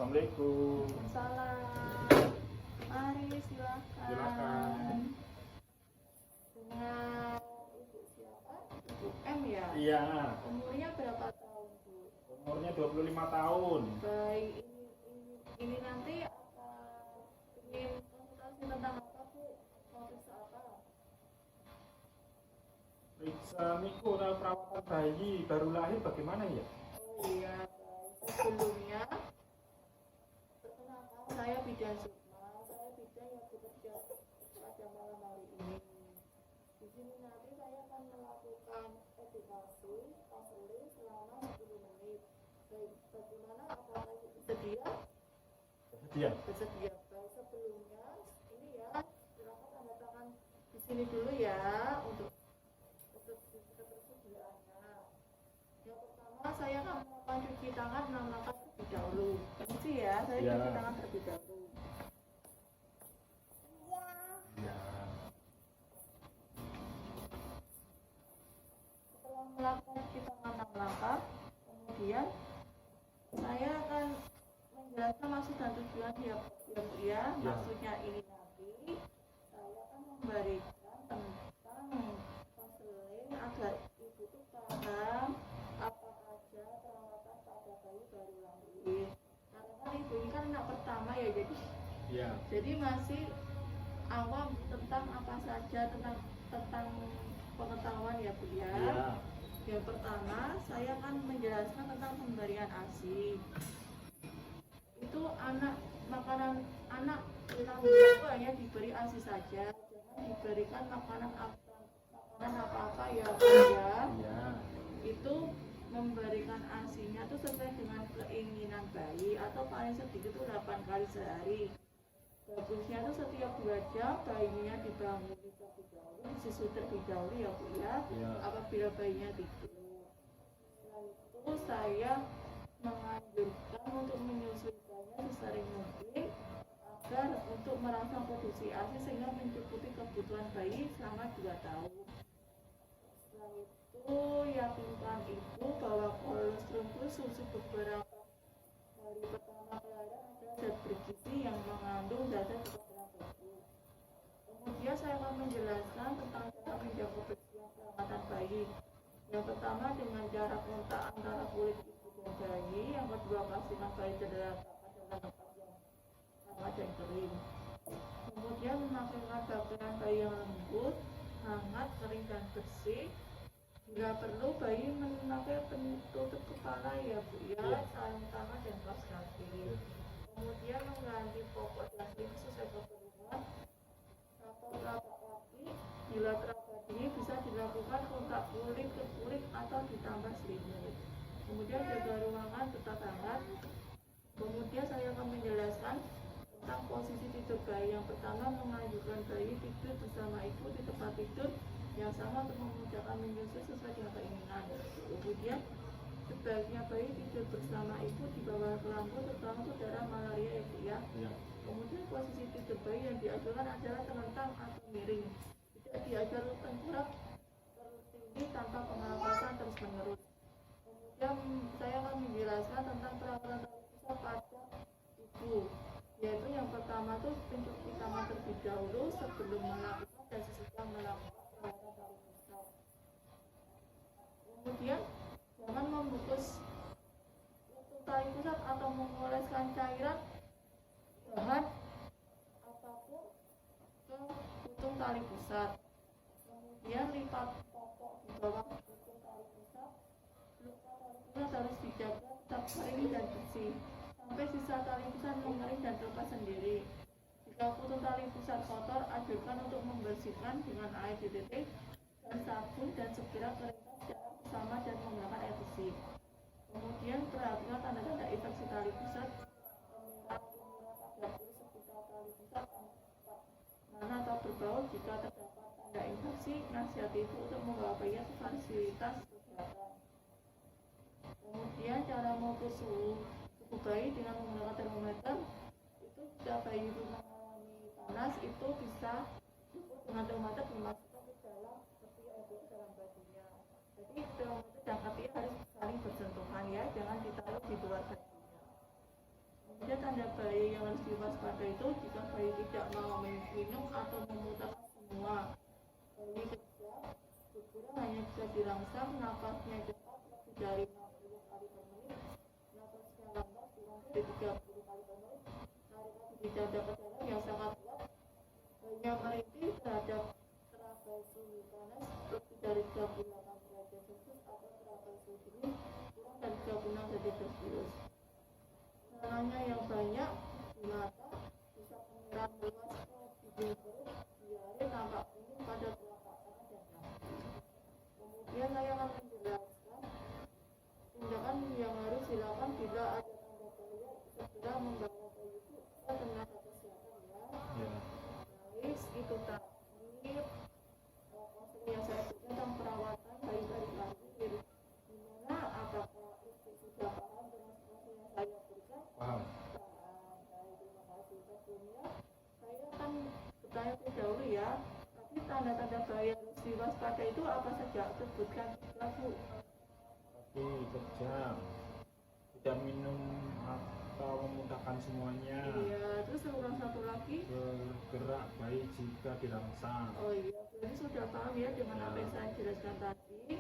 Assalamualaikum. Salam. Mari silakan. Silakan. Dengan Ibu siapa? Ibu M ya? Iya. Umurnya berapa tahun, Bu? Umurnya 25 tahun. Baik, ini nanti akan ingin konsultasi tentang apa, Bu? Mau periksa apa? Periksa niku perawatan bayi baru lahir bagaimana ya? Oh iya, baik. Sebelumnya perkenalkan saya bidan Sukma. Saya bidan yang bekerja pada malam hari ini. Di sini nanti saya akan melakukan edukasi konseling selama 10 menit. Baik, bagaimana? Apakah Ibu bersedia? Iya. Bersedia. Baik, sebelumnya ini ya, silakan tanda tangan di sini dulu ya untuk ketersediaannya. Yang pertama saya akan melakukan cuci tangan 6 langkah terlebih dahulu. Permisi ya, saya Ya. cuci tangan terlebih dahulu. Iya. Setelah melakukan cuci tangan 6 langkah, kemudian saya akan menjelaskan maksud dan tujuan ya Bu ya. Maksudnya ini nanti saya akan memberikan tentang konseling agar Ibu itu paham apa aja perawatan pada bayi baru lahir. Karena kan Ibu ini kan anak pertama ya, Iya. jadi masih awam tentang apa saja tentang pengetahuan ya Bu ya. Iya. Yang pertama, saya akan menjelaskan tentang pemberian ASI. Itu makanan anak itu hanya diberi ASI saja, jangan diberikan makanan apa ya Bu ya. Iya. Itu memberikan ASI-nya itu sesuai dengan keinginan bayi atau paling sedikit itu 8 kali sehari. Bagusnya itu setiap 2 jam bayinya dibangun terlebih dahulu, disusui terlebih dahulu ya Bu ya. Iya. Apabila bayinya tidur. Setelah itu saya menganjurkan untuk menyusui bayinya sesering mungkin agar untuk merangsang produksi ASI sehingga mencukupi kebutuhan bayi selama 2 tahun. Setelah itu yakinkan Ibu bahwa kolostrum itu susu beberapa hari pertama kelahiran adalah zat bergizi yang mengandung zat kekebalan tubuh. Kemudian saya akan menjelaskan tentang cara menjaga kebersihan perawatan bayi. Yang pertama dengan jarak kontak antara kulit ibu dan bayi. Yang kedua pastikan bayi cedera pada tempat yang hangat dan kering. Kemudian memakaikan pakaian bayi yang lembut, hangat, kering dan bersih. Bila perlu bayi memakai penutup kepala ya Bu ya, sarung tangan dan kaos kaki. Kemudian mengganti popok dan selimut sesuai keperluan atau telapak kaki. Bila terjadi bisa dilakukan kontak kulit ke kulit atau ditambah selimut. Kemudian jaga ruangan tetap hangat. Kemudian saya akan menjelaskan tentang posisi tidur bayi. Yang pertama menganjurkan bayi tidur bersama ibu di tempat tidur yang sama untuk memudahkan menyusui sesuai dengan keinginan. Kemudian sebaiknya bayi tidur bersama ibu di bawah lampu terutama udara malaria ya Bu ya. Iya. Kemudian posisi tidur bayi yang diajarkan adalah telentang atau miring. Tidak diajar tengkurap tertinggi tanpa pengawasan terus menerus. Kemudian saya akan menjelaskan tentang perawatan tali pusat pada ibu. Yaitu yang pertama itu pencuci tangan terlebih dahulu sebelum melakukan dan sesudah melakukan perawatan tali pusat. Kemudian jangan membungkus tali pusat atau mengoleskan cairan bahan apapun ke ujung tali pusat. Kemudian lipat popok di bawah ujung tali pusat. Luka tali pusat harus dijaga tetap kering dan bersih sampai sisa tali pusat mengering dan terlepas sendiri. Jika putus tali pusat kotor, anjurkan untuk membersihkan dengan air diteteh dan sabun dan segera keringkan secara bersama dan menggunakan air bersih. Kemudian perhatikan tanda-tanda infeksi tali pusat, kemerah pada kulit sekitar tali pusat tampak mana atau berbau. Jika terdapat tanda infeksi, nasihati ibu untuk membawa bayinya ke fasilitas kesehatan. Kemudian cara mengukur suhu bayi dengan menggunakan termometer. Itu jika bayi itu mengalami panas itu bisa diukur dengan termometer dimasukkan ke dalam peti air ke dalam bajunya. Jadi termometer dan peti harus saling bersentuhan ya, jangan ditaruh di luar bajunya. Ada tanda bahaya yang harus diwaspadai itu jika bayi tidak mau minum atau memuntahkan semua. Bayi kecil berkurang hanya bisa dirangsang, napasnya cepat lebih dari 60 kali per menit, napasnya lambat kurang dari 30 kali per menit, tarikan di dada ke dalam yang sangat kuat, bayinya merintih terhadap terabai suhu panas lebih dari 38 derajat Celcius atau terabai suhu dingin kurang dari 36 derajat Celcius. Warnanya yang banyak di mata, bisa menyerang meluas ke bibir perut, diare, tampak kuning pada telapak tangan dan kaki. Kemudian saya akan menjelaskan tindakan yang harus dilakukan bila ada tanda bahaya, segera membawa bayi itu ke tenaga kesehatan ya. Ya. Baik, itu tadi konseling yang saya berikan tentang perawatan bayi dari lahir. Gimana? Apakah istri sudah paham dengan konseling yang saya berikan? Paham. Baik, terima kasih. Sebelumnya saya akan bertanya terlebih dahulu ya. Tapi tanda-tanda bahaya harus diwaspadai itu apa saja? Sebutkan saja, Bu. Tapi kejam, tidak minum atau memuntahkan semuanya, Iya, terus kurang satu lagi. bergerak baik jika dirangsang. Oh iya, berarti sudah paham ya dengan apa yang saya jelaskan tadi.